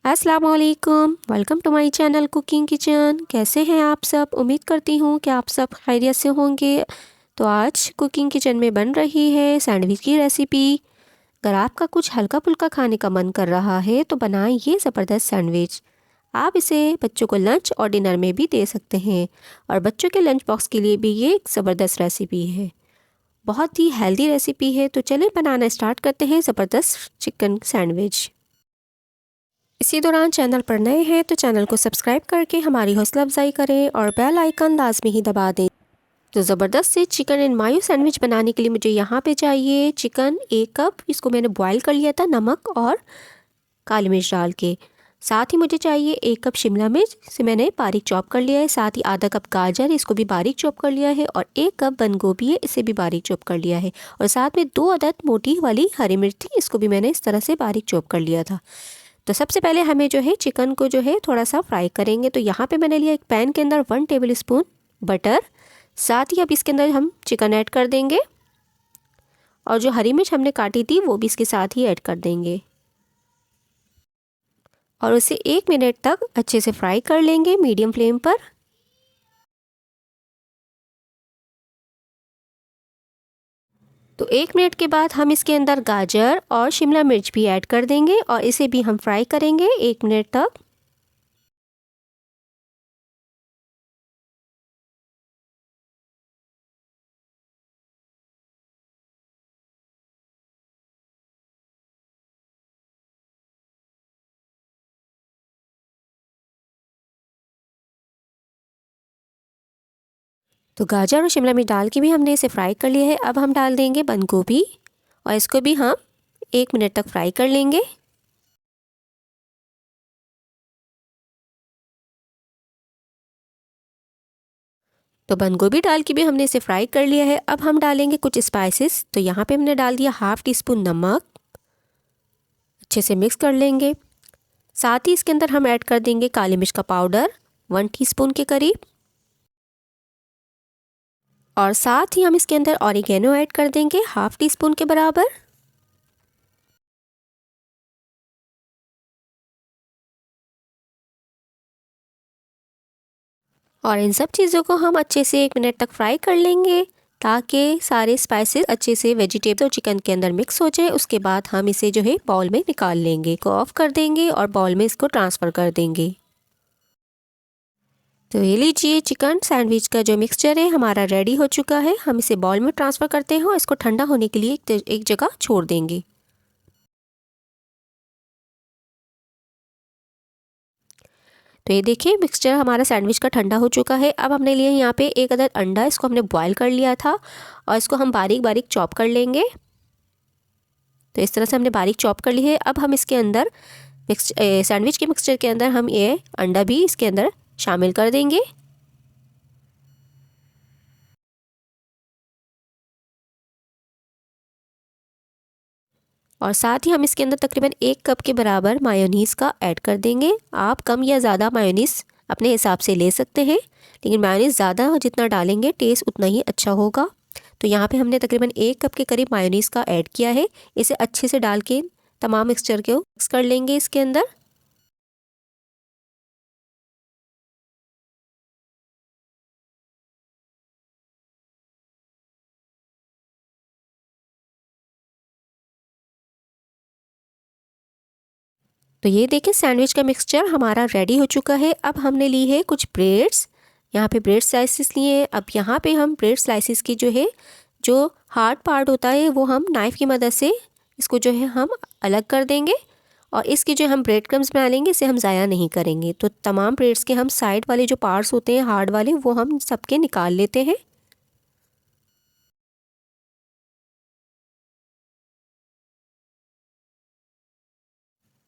अस्सलाम वालेकुम, welcome to my channel cooking kitchen. कैसे हैं आप सब? उम्मीद करती हूँ कि आप सब खैरियत से होंगे। तो आज कुकिंग किचन में बन रही है सैंडविच की रेसिपी। अगर आपका कुछ हल्का फुल्का खाने का मन कर रहा है तो बनाएं ये ज़बरदस्त सैंडविच। आप इसे बच्चों को लंच और डिनर में भी दे सकते हैं और बच्चों के लंच बॉक्स के लिए भी ये एक ज़बरदस्त रेसिपी है। बहुत ही हेल्दी रेसिपी है। तो चलिए बनाना स्टार्ट करते हैं ज़बरदस्त चिकन सैंडविच। इसी दौरान चैनल पर नए हैं तो चैनल को सब्सक्राइब करके हमारी हौसला अफजाई करें और बेल आइकन लाजमी ही दबा दें। तो ज़बरदस्त से चिकन एंड मायो सैंडविच बनाने के लिए मुझे यहाँ पे चाहिए चिकन 1 कप। इसको मैंने बॉईल कर लिया था नमक और काली मिर्च डाल के। साथ ही मुझे चाहिए 1 कप शिमला मिर्च, इसे मैंने बारीक चॉप कर लिया है। साथ ही आधा कप गाजर, इसको भी बारीक चॉप कर लिया है। और 1 कप बंद गोभी है, इसे भी बारीक चॉप कर लिया है। और साथ में 2 अदद मोटी वाली हरी मिर्च थी, इसको भी मैंने इस तरह से बारीक चॉप कर लिया था। तो सबसे पहले हमें जो है चिकन को जो है थोड़ा सा फ्राई करेंगे। तो यहाँ पे मैंने लिया एक पैन के अंदर 1 टेबल स्पून बटर। साथ ही अब इसके अंदर हम चिकन ऐड कर देंगे और जो हरी मिर्च हमने काटी थी वो भी इसके साथ ही ऐड कर देंगे और उसे 1 मिनट तक अच्छे से फ्राई कर लेंगे मीडियम फ्लेम पर। तो 1 मिनट के बाद हम इसके अंदर गाजर और शिमला मिर्च भी ऐड कर देंगे और इसे भी हम फ्राई करेंगे 1 मिनट तक। तो गाजर और शिमला मिर्च डाल के भी हमने इसे फ्राई कर लिया है। अब हम डाल देंगे बंद गोभी और इसको भी हम 1 मिनट तक फ्राई कर लेंगे। तो बंद गोभी डाल के भी हमने इसे फ्राई कर लिया है। अब हम डालेंगे कुछ स्पाइसेस। तो यहाँ पे हमने डाल दिया ½ टीस्पून नमक, अच्छे से मिक्स कर लेंगे। साथ ही इसके अंदर हम ऐड कर देंगे काली मिर्च का पाउडर 1 टीस्पून के करीब। और साथ ही हम इसके अंदर ऑरिगेनो ऐड कर देंगे ½ टीस्पून के बराबर। और इन सब चीज़ों को हम अच्छे से 1 मिनट तक फ्राई कर लेंगे ताकि सारे स्पाइसेस अच्छे से वेजिटेबल और चिकन के अंदर मिक्स हो जाए। उसके बाद हम इसे जो है बाउल में निकाल लेंगे, को ऑफ कर देंगे और बाउल में इसको ट्रांसफ़र कर देंगे। तो ये लीजिए चिकन सैंडविच का जो मिक्सचर है हमारा रेडी हो चुका है। हम इसे बाउल में ट्रांसफ़र करते हैं और इसको ठंडा होने के लिए एक जगह छोड़ देंगे। तो ये देखिए मिक्सचर हमारा सैंडविच का ठंडा हो चुका है। अब हमने लिए यहाँ पे 1 अदद अंडा, इसको हमने बॉईल कर लिया था और इसको हम बारीक बारीक चॉप कर लेंगे। तो इस तरह से हमने बारीक चॉप कर ली है। अब हम इसके अंदर सैंडविच के मिक्सचर के अंदर हम ये अंडा भी इसके अंदर शामिल कर देंगे। और साथ ही हम इसके अंदर तकरीबन 1 कप के बराबर मायोनीज़ का ऐड कर देंगे। आप कम या ज़्यादा मायोनीज़ अपने हिसाब से ले सकते हैं, लेकिन मायोनीज़ ज़्यादा जितना डालेंगे टेस्ट उतना ही अच्छा होगा। तो यहाँ पे हमने तकरीबन 1 कप के करीब मायोनीज़ का ऐड किया है। इसे अच्छे से डाल के तमाम मिक्सचर को मिक्स कर लेंगे इसके अंदर। तो ये देखिए सैंडविच का मिक्सचर हमारा रेडी हो चुका है। अब हमने ली है कुछ ब्रेड्स, यहाँ पे ब्रेड स्लाइसिस लिए हैं। अब यहाँ पे हम ब्रेड स्लाइसिस की जो है जो हार्ड पार्ट होता है वो हम नाइफ़ की मदद से इसको जो है हम अलग कर देंगे और इसकी जो हम ब्रेड क्रम्स बना लेंगे इसे हम ज़ाया नहीं करेंगे। तो तमाम ब्रेड्स के हम साइड वाले जो पार्ट्स होते हैं हार्ड वाले वो हम सबके निकाल लेते हैं।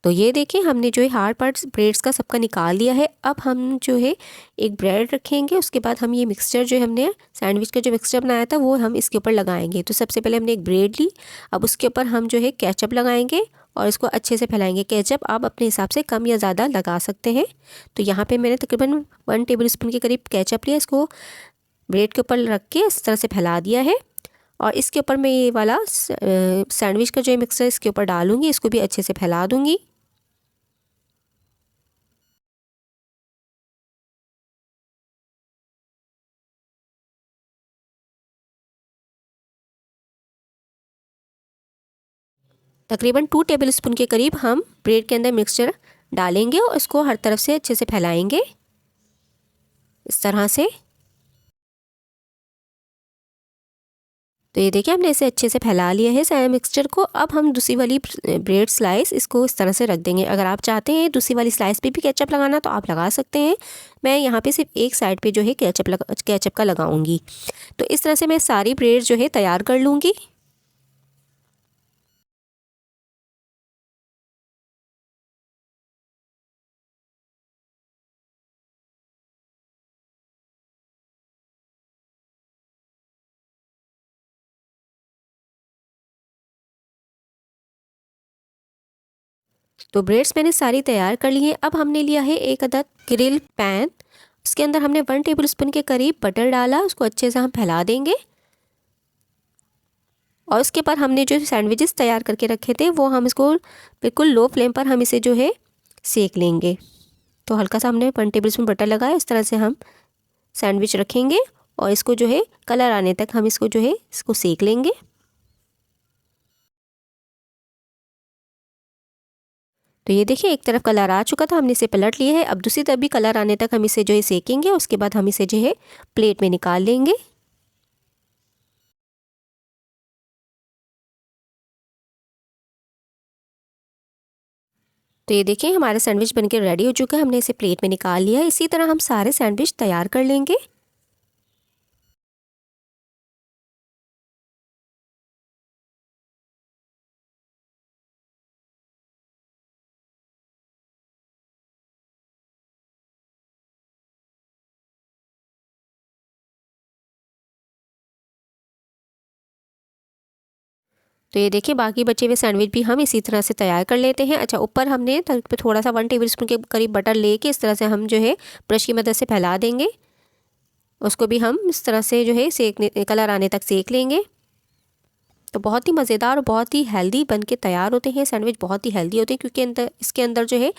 तो ये देखिए हमने जो है हार्ड पार्ट्स ब्रेड्स का सबका निकाल दिया है। अब हम जो है एक ब्रेड रखेंगे, उसके बाद हम ये मिक्सचर जो हमने सैंडविच का जो मिक्सचर बनाया था वो हम इसके ऊपर लगाएंगे। तो सबसे पहले हमने एक ब्रेड ली, अब उसके ऊपर हम जो है केचप लगाएंगे और इसको अच्छे से फैलाएंगे। केचप आप अपने हिसाब से कम या ज़्यादा लगा सकते हैं। तो यहाँ पर मैंने तकरीबन 1 टेबल स्पून के करीब केचप लिया, इसको ब्रेड के ऊपर रख के इस तरह से फैला दिया है। और इसके ऊपर मैं ये वाला सैंडविच का जो मिक्सचर इसके ऊपर डालूँगी, इसको भी अच्छे से फैला दूँगी। तकरीबन 2 टेबलस्पून के करीब हम ब्रेड के अंदर मिक्सचर डालेंगे और इसको हर तरफ से अच्छे से फैलाएंगे इस तरह से। तो ये देखिए हमने इसे अच्छे से फैला लिया है सारे मिक्सचर को। अब हम दूसरी वाली ब्रेड स्लाइस इसको इस तरह से रख देंगे। अगर आप चाहते हैं दूसरी वाली स्लाइस पे भी केचप लगाना तो आप लगा सकते हैं। मैं यहाँ पे सिर्फ एक साइड पे जो है केचप का लगाऊंगी। तो इस तरह से मैं सारी ब्रेड जो है तैयार कर लूँगी। तो ब्रेड्स मैंने सारी तैयार कर ली हैं। अब हमने लिया है एक अदद ग्रिल पैन। उसके अंदर हमने 1 टेबलस्पून के करीब बटर डाला, उसको अच्छे से हम फैला देंगे। और उसके बाद हमने जो सैंडविचेस तैयार करके रखे थे वो हम इसको बिल्कुल लो फ्लेम पर हम इसे जो है सेक लेंगे। तो हल्का सा हमने 1 टेबलस्पून बटर लगाया। इस तरह से हम सैंडविच रखेंगे और इसको जो है कलर आने तक हम इसको जो है इसको सेक लेंगे। तो ये देखिए एक तरफ कलर आ चुका था, हमने इसे पलट लिया है। अब दूसरी तरफ भी कलर आने तक हम इसे जो है सेकेंगे। उसके बाद हम इसे जो है प्लेट में निकाल लेंगे। तो ये देखिए हमारा सैंडविच बनके रेडी हो चुका है। हमने इसे प्लेट में निकाल लिया है। इसी तरह हम सारे सैंडविच तैयार कर लेंगे। तो ये देखिए बाकी बचे हुए सैंडविच भी हम इसी तरह से तैयार कर लेते हैं। अच्छा, ऊपर हमने तवे पे थोड़ा सा 1 टेबलस्पून के करीब बटर लेके इस तरह से हम जो है ब्रश की मदद से फैला देंगे। उसको भी हम इस तरह से जो है कलर आने तक सेक लेंगे। तो बहुत ही मज़ेदार और बहुत ही हेल्दी बन के तैयार होते हैं। सैंडविच बहुत ही हेल्दी होते हैं क्योंकि इसके अंदर जो है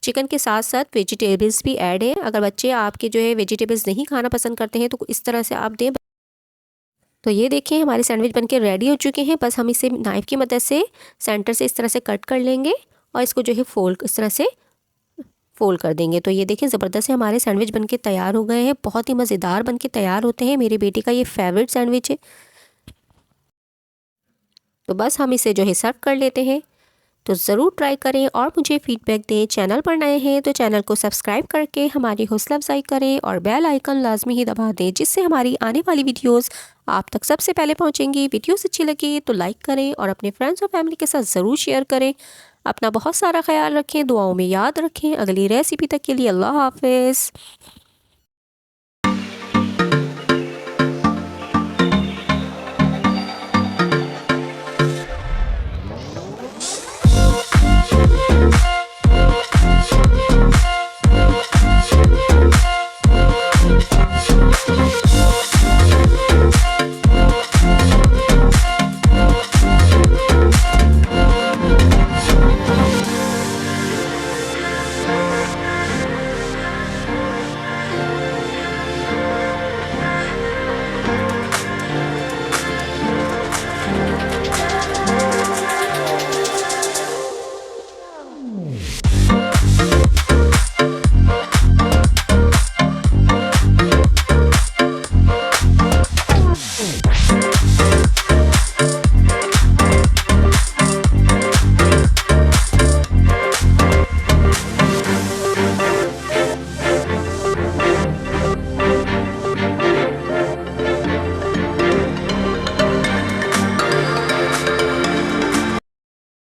चिकन के साथ साथ वेजिटेबल्स भी ऐड है। अगर बच्चे आपके जो है वेजिटेबल्स नहीं खाना पसंद करते हैं तो इस तरह से आप दें। तो ये देखिए हमारे सैंडविच बनके रेडी हो चुके हैं। बस हम इसे नाइफ़ की मदद से सेंटर से इस तरह से कट कर लेंगे और इसको जो है इस तरह से फोल्ड कर देंगे। तो ये देखिए ज़बरदस्त से हमारे सैंडविच बनके तैयार हो गए हैं। बहुत ही मज़ेदार बनके तैयार होते हैं। मेरी बेटी का ये फेवरेट सैंडविच है। तो बस हम इसे जो है सर्व कर लेते हैं। तो ज़रूर ट्राई करें और मुझे फीडबैक दें। चैनल पर नए हैं तो चैनल को सब्सक्राइब करके हमारी हौसला अफजाई करें और बेल आइकन लाजमी ही दबा दें, जिससे हमारी आने वाली वीडियोस आप तक सबसे पहले पहुंचेंगी। वीडियोस अच्छी लगी तो लाइक करें और अपने फ्रेंड्स और फैमिली के साथ ज़रूर शेयर करें। अपना बहुत सारा ख्याल रखें, दुआओं में याद रखें। अगली रेसिपी तक के लिए अल्लाह हाफिज़।